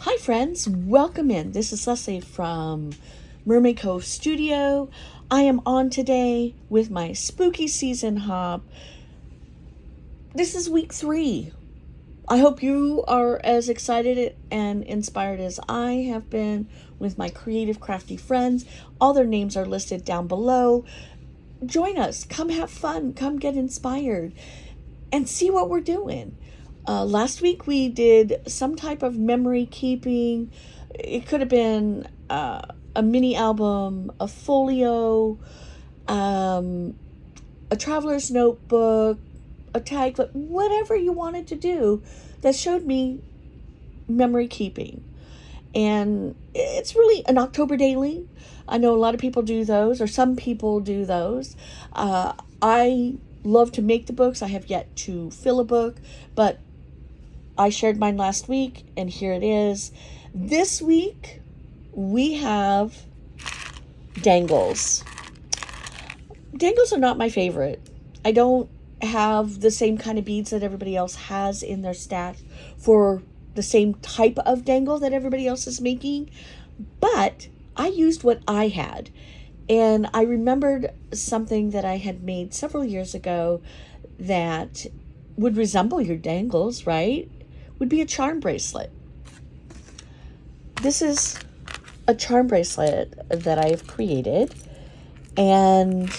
Hi friends, welcome in. This is Leslie from MermaidCoveStudio. I am on today with my spooky season hop. This is week 3. I hope you are as excited and inspired as I have been with my creative crafty friends. All their names are listed down below. Join us, come have fun, come get inspired and see what we're doing. Last week we did some type of memory keeping. It could have been a mini album, a folio, a traveler's notebook, a tag, whatever you wanted to do that showed me memory keeping. And it's really an October daily. I know a lot of people do those, or some people do those. I love to make the books. I have yet to fill a book, but I shared mine last week, and here it is. This week, we have dangles. Dangles are not my favorite. I don't have the same kind of beads that everybody else has in their stash for the same type of dangle that everybody else is making, but I used what I had. And I remembered something that I had made several years ago that would resemble your dangles, right? Would be a charm bracelet. This is a charm bracelet that I have created, and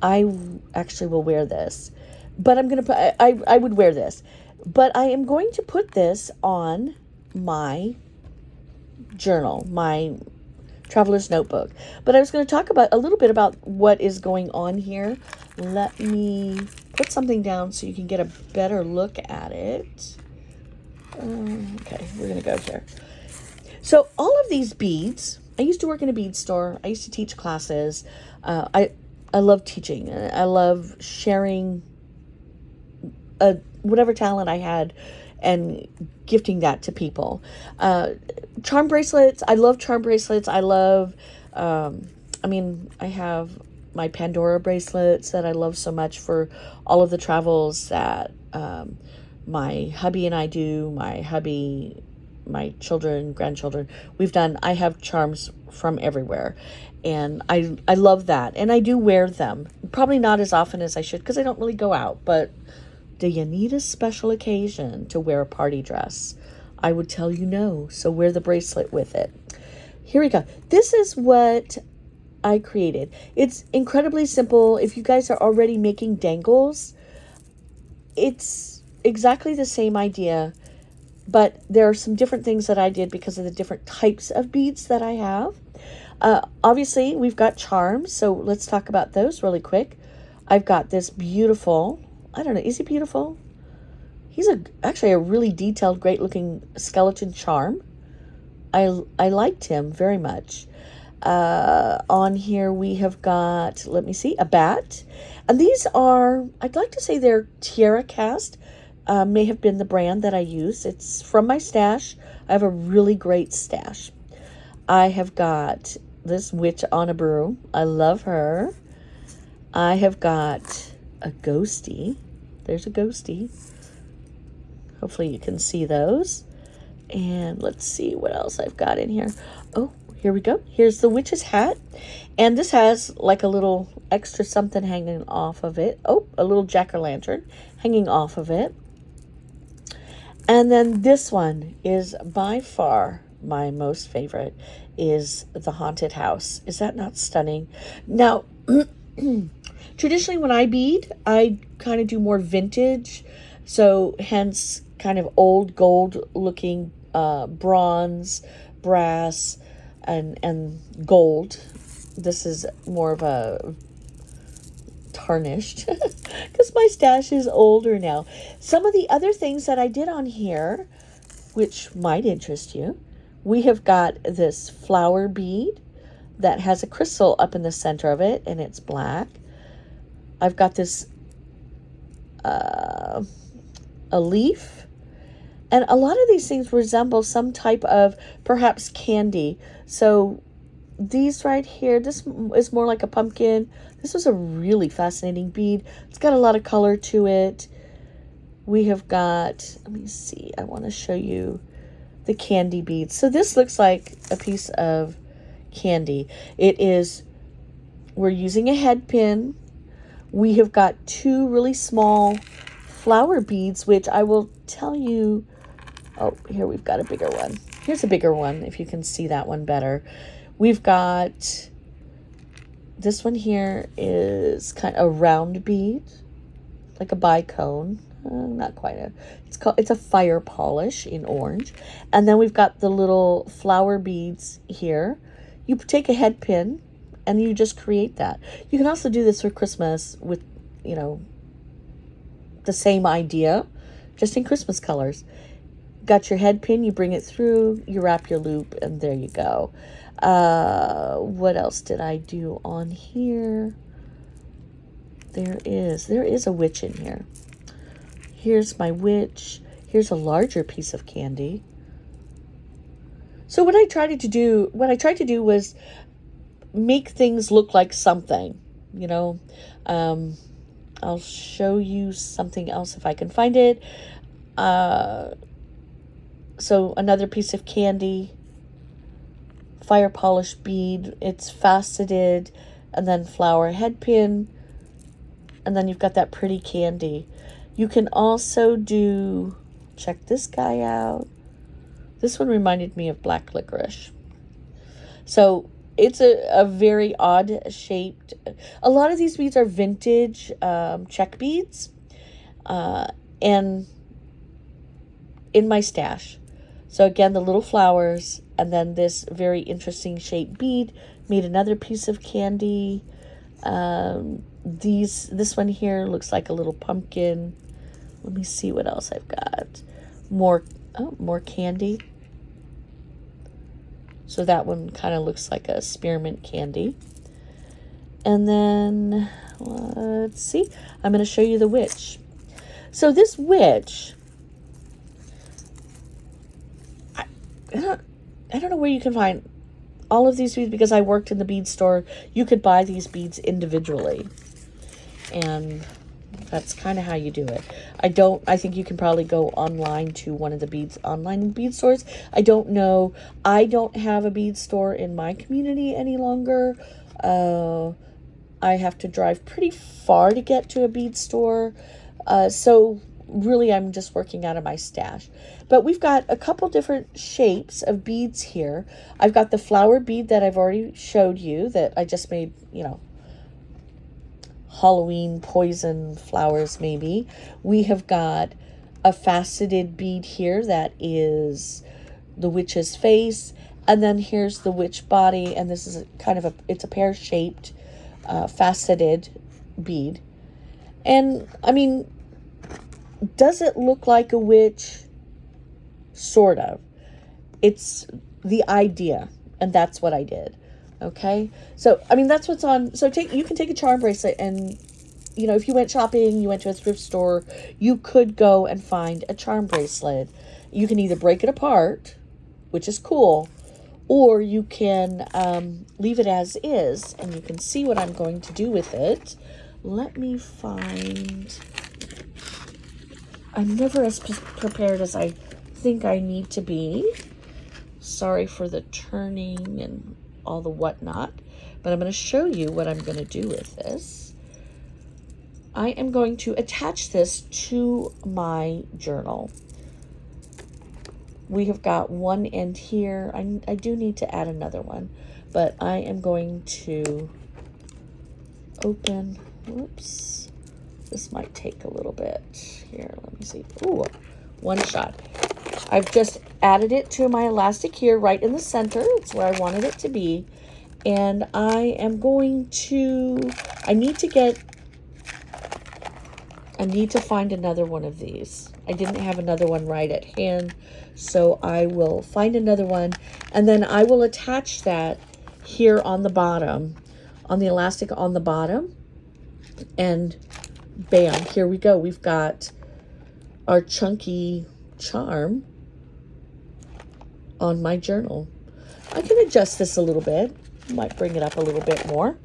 I actually will wear this, but I'm going to put, I would wear this, but I am going to put this on my journal, my traveler's notebook. But I was going to talk about a little bit about what is going on here. Let me put something down so you can get a better look at it. Okay, we're going to go here. So all of these beads, I used to work in a bead store. I used to teach classes. I love teaching. I love sharing whatever talent I had and gifting that to people. Charm bracelets. I love charm bracelets. I love, I have my Pandora bracelets that I love so much for all of the travels that my hubby and I do, my children, grandchildren, we've done. I have charms from everywhere, and I love that, and I do wear them. Probably not as often as I should because I don't really go out, but do you need a special occasion to wear a party dress? I would tell you no, so wear the bracelet with it. Here we go. This is what I created. It's incredibly simple. If you guys are already making dangles, it's exactly the same idea, but there are some different things that I did because of the different types of beads that I have. Obviously, we've got charms, so let's talk about those really quick. I've got this beautiful, I don't know, is he beautiful? He's actually a really detailed, great-looking skeleton charm. I liked him very much. On here we have got, let me see, a bat. And these are, I'd like to say they're Tiara cast. May have been the brand that I use. It's from my stash. I have a really great stash. I have got this witch on a broom. I love her. I have got a ghostie. There's a ghostie. Hopefully you can see those. And let's see what else I've got in here. Oh, here we go. Here's the witch's hat. And this has like a little extra something hanging off of it. Oh, a little jack-o'-lantern hanging off of it. And then this one is by far my most favorite, is the haunted house. Is that not stunning? Now, traditionally when I bead, I kind of do more vintage. So hence kind of old gold looking bronze, brass, and gold. This is more of a tarnished because my stash is older now. Some of the other things that I did on here, which might interest you, we have got this flower bead that has a crystal up in the center of it, and it's black. I've got this a leaf, and a lot of these things resemble some type of perhaps candy. So these right here, this is more like a pumpkin. This was a really fascinating bead. It's got a lot of color to it. We have got, let me see, I want to show you the candy beads. So this looks like a piece of candy. It is, we're using a head pin. We have got two really small flower beads, which I will tell you. Oh, here we've got a bigger one. Here's a bigger one, if you can see that one better. We've got, this one here is kind of a round bead, like a bicone. Not quite a, it's a fire polish in orange. And then we've got the little flower beads here. You take a head pin and you just create that. You can also do this for Christmas with, you know, the same idea, just in Christmas colors. Got your head pin, you bring it through, you wrap your loop, and there you go. What else did I do on here? There is a witch in here. Here's my witch. Here's a larger piece of candy. So what I tried to do was make things look like something, you know. I'll show you something else if I can find it. So another piece of candy, fire polish bead, it's faceted, and then flower head pin, and then you've got that pretty candy. You can also do, check this guy out. This one reminded me of black licorice. So it's a very odd shaped, a lot of these beads are vintage check beads, and in my stash. So again, the little flowers, and then this very interesting shaped bead, made another piece of candy. This one here looks like a little pumpkin. Let me see what else I've got. More candy. So that one kind of looks like a spearmint candy. And then, let's see, I'm going to show you the witch. So this witch, I don't know where you can find all of these beads, because I worked in the bead store. You could buy these beads individually, and that's kind of how you do it. I think you can probably go online to one of the online bead stores. I don't know. I don't have a bead store in my community any longer. I have to drive pretty far to get to a bead store. So really, I'm just working out of my stash. But we've got a couple different shapes of beads here. I've got the flower bead that I've already showed you, that I just made, you know, Halloween poison flowers maybe. We have got a faceted bead here that is the witch's face. And then here's the witch body. And this is it's a pear-shaped faceted bead. And, I mean, does it look like a witch? Sort of. It's the idea, and that's what I did. Okay, so I mean, that's what's on. So you can take a charm bracelet, and you know, if you went shopping, you went to a thrift store, you could go and find a charm bracelet. You can either break it apart, which is cool, or you can leave it as is, and you can see what I'm going to do with it. Let me find. I'm never as prepared as I think I need to be. Sorry for the turning and all the whatnot, but I'm going to show you what I'm going to do with this. I am going to attach this to my journal. We have got one end here. I do need to add another one, but I am going to open. Whoops. This might take a little bit. Here, let me see. Ooh, one shot. I've just added it to my elastic here, right in the center. It's where I wanted it to be. And I am going to, I need to find another one of these. I didn't have another one right at hand, so I will find another one, and then I will attach that here on the bottom, on the elastic on the bottom, and bam, here we go. We've got our chunky charm on my journal. I can adjust this a little bit. Might bring it up a little bit more,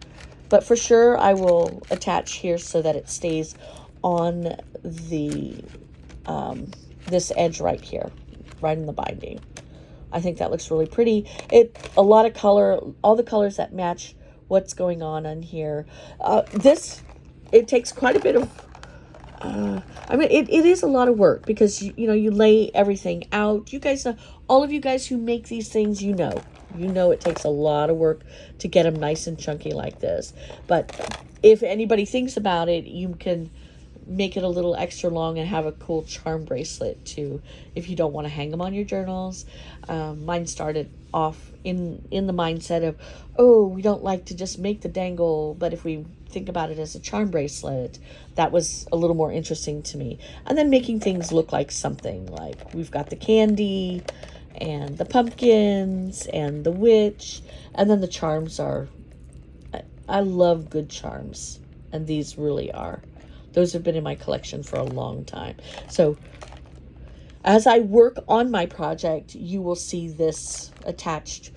but for sure I will attach here so that it stays on the this edge right here, right in the binding. I think that looks really pretty. A lot of color, all the colors that match what's going on here. It takes quite a bit of, I mean, it is a lot of work because, you lay everything out. You guys know, all of you guys who make these things, you know it takes a lot of work to get them nice and chunky like this. But if anybody thinks about it, you can make it a little extra long and have a cool charm bracelet too, if you don't want to hang them on your journals. Mine started off in the mindset of, oh, we don't like to just make the dangle, but if we think about it as a charm bracelet, that was a little more interesting to me. And then making things look like something, like we've got the candy and the pumpkins and the witch, and then the charms are, I love good charms, and these really are. Those have been in my collection for a long time. So as I work on my project, you will see this attached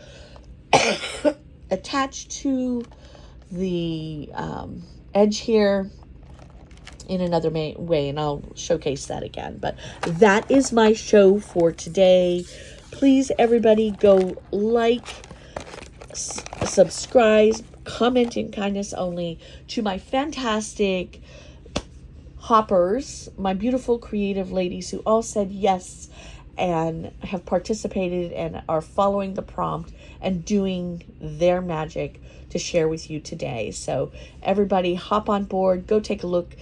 attached to the edge here in another way, and I'll showcase that again. But that is my show for today. Please, everybody, go like, subscribe, comment in kindness only to my fantastic hoppers, my beautiful creative ladies who all said yes and have participated and are following the prompt and doing their magic to share with you today. So everybody hop on board, go take a look,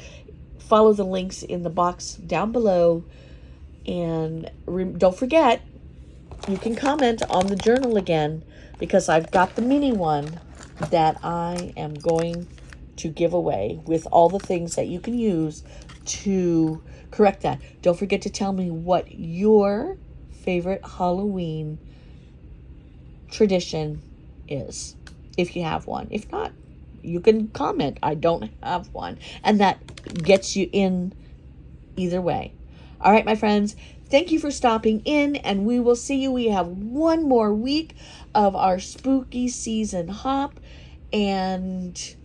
follow the links in the box down below, and don't forget, you can comment on the journal again, because I've got the mini one that I am going to give away with all the things that you can use to correct that. Don't forget to tell me what your favorite Halloween tradition is, if you have one. If not, you can comment, I don't have one, and that gets you in either way. All right, my friends, thank you for stopping in, and we will see you. We have one more week of our spooky season hop, and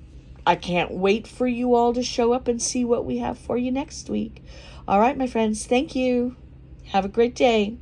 I can't wait for you all to show up and see what we have for you next week. All right, my friends, thank you. Have a great day.